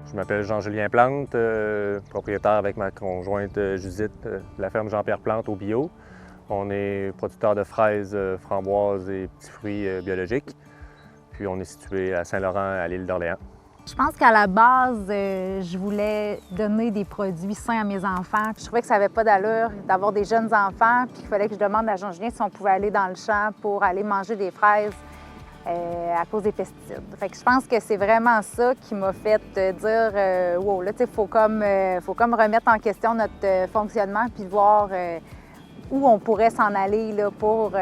Je m'appelle Jean-Julien Plante, propriétaire avec ma conjointe Judith de la ferme Jean-Pierre Plante au bio. On est producteur de fraises, framboises et petits fruits biologiques. Puis on est situé à Saint-Laurent, à l'île d'Orléans. Je pense qu'à la base, je voulais donner des produits sains à mes enfants. Je trouvais que ça n'avait pas d'allure d'avoir des jeunes enfants, puis qu'il fallait que je demande à Jean-Julien si on pouvait aller dans le champ pour aller manger des fraises à cause des pesticides. Fait que je pense que c'est vraiment ça qui m'a fait dire wow, là, tu sais, faut comme remettre en question notre fonctionnement puis voir où on pourrait s'en aller là, pour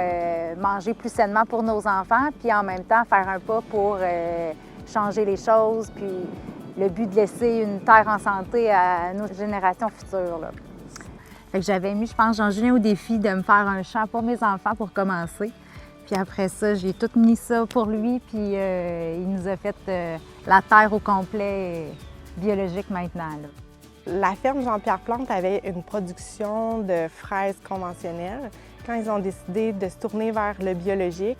manger plus sainement pour nos enfants, puis en même temps faire un pas pour changer les choses, puis le but de laisser une terre en santé à nos générations futures. Là. Fait que j'avais mis, je pense, Jean-Julien au défi de me faire un champ pour mes enfants pour commencer. Puis après ça, j'ai tout mis ça pour lui, puis il nous a fait la terre au complet biologique maintenant. Là. La ferme Jean-Pierre Plante avait une production de fraises conventionnelles. Quand ils ont décidé de se tourner vers le biologique,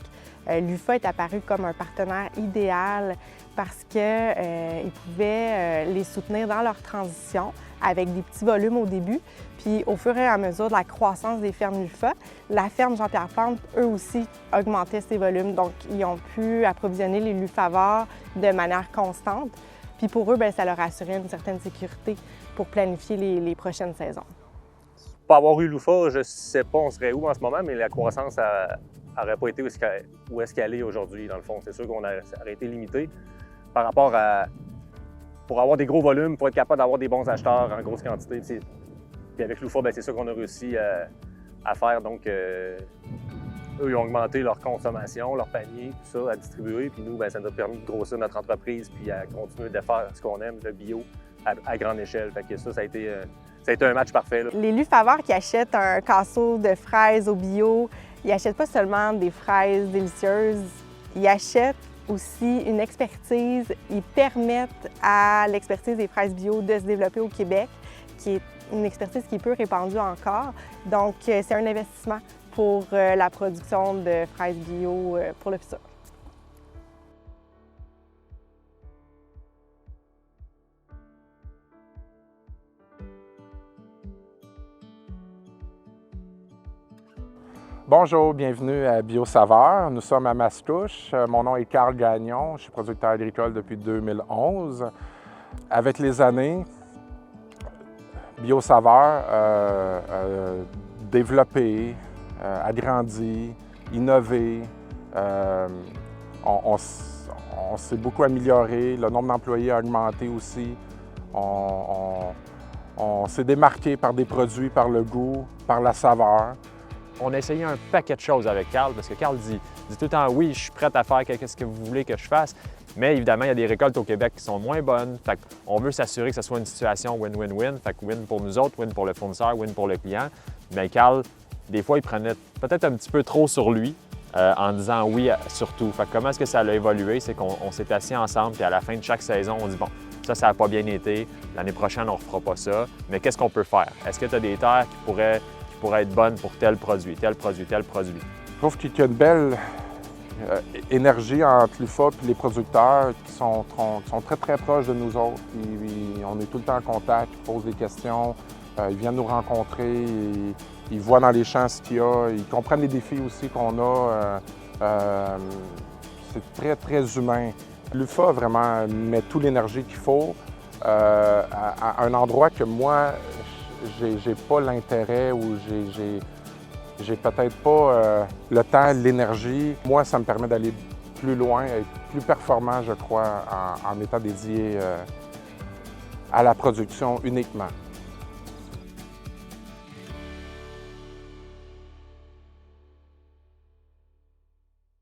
l'UFA est apparu comme un partenaire idéal parce qu'ils pouvaient les soutenir dans leur transition avec des petits volumes au début. Puis au fur et à mesure de la croissance des fermes UFA, la ferme Jean-Pierre Plante, eux aussi, augmentait ses volumes. Donc, ils ont pu approvisionner les lufavores de manière constante. Puis pour eux, bien, ça leur assurait une certaine sécurité pour planifier les prochaines saisons. Pas avoir eu l'UFA, je ne sais pas on serait où en ce moment, mais la croissance n'aurait pas été où est-ce qu'elle est aujourd'hui, dans le fond. C'est sûr qu'on aurait été limité par rapport à... Pour avoir des gros volumes, pour être capable d'avoir des bons acheteurs en grosse quantité. Puis avec l'UFA, c'est ça qu'on a réussi à faire. Donc, eux, ils ont augmenté leur consommation, leur panier, tout ça, à distribuer. Puis nous, ça nous a permis de grossir notre entreprise puis à continuer de faire ce qu'on aime, le bio, à grande échelle. Fait que ça a été un match parfait. Là. Les lufavores qui achètent un casseau de fraises au bio, ils n'achètent pas seulement des fraises délicieuses, ils achètent aussi une expertise. Ils permettent à l'expertise des fraises bio de se développer au Québec, qui est une expertise qui est peu répandue encore. Donc, c'est un investissement pour la production de fraises bio pour le futur. Bonjour, bienvenue à BioSaveur. Nous sommes à Mascouche. Mon nom est Carl Gagnon. Je suis producteur agricole depuis 2011. Avec les années, BioSaveur développé, agrandi, innové. On s'est beaucoup amélioré. Le nombre d'employés a augmenté aussi. On s'est démarqué par des produits, par le goût, par la saveur. On a essayé un paquet de choses avec Carl parce que Carl dit tout le temps « oui, je suis prêt à faire ce que vous voulez que je fasse ». Mais évidemment, il y a des récoltes au Québec qui sont moins bonnes. Fait on veut s'assurer que ce soit une situation win-win-win. Fait que win pour nous autres, win pour le fournisseur, win pour le client. Mais Carl, des fois, il prenait peut-être un petit peu trop sur lui en disant oui surtout. Fait que comment est-ce que ça a évolué? C'est qu'on s'est assis ensemble puis à la fin de chaque saison, on dit bon, ça n'a pas bien été. L'année prochaine, on ne refera pas ça. Mais qu'est-ce qu'on peut faire? Est-ce que tu as des terres qui pourraient être bonnes pour tel produit, tel produit, tel produit? Je trouve qu'il y a une belle énergie entre l'UFA et les producteurs qui sont très, très proches de nous autres. On est tout le temps en contact, ils posent des questions, ils viennent nous rencontrer, ils voient dans les champs ce qu'il y a, ils comprennent les défis aussi qu'on a. C'est très, très humain. L'UFA vraiment met toute l'énergie qu'il faut à un endroit que moi, j'ai pas l'intérêt ou j'ai peut-être pas le temps, l'énergie. Moi, ça me permet d'aller plus loin, être plus performant, je crois, en étant dédié à la production uniquement.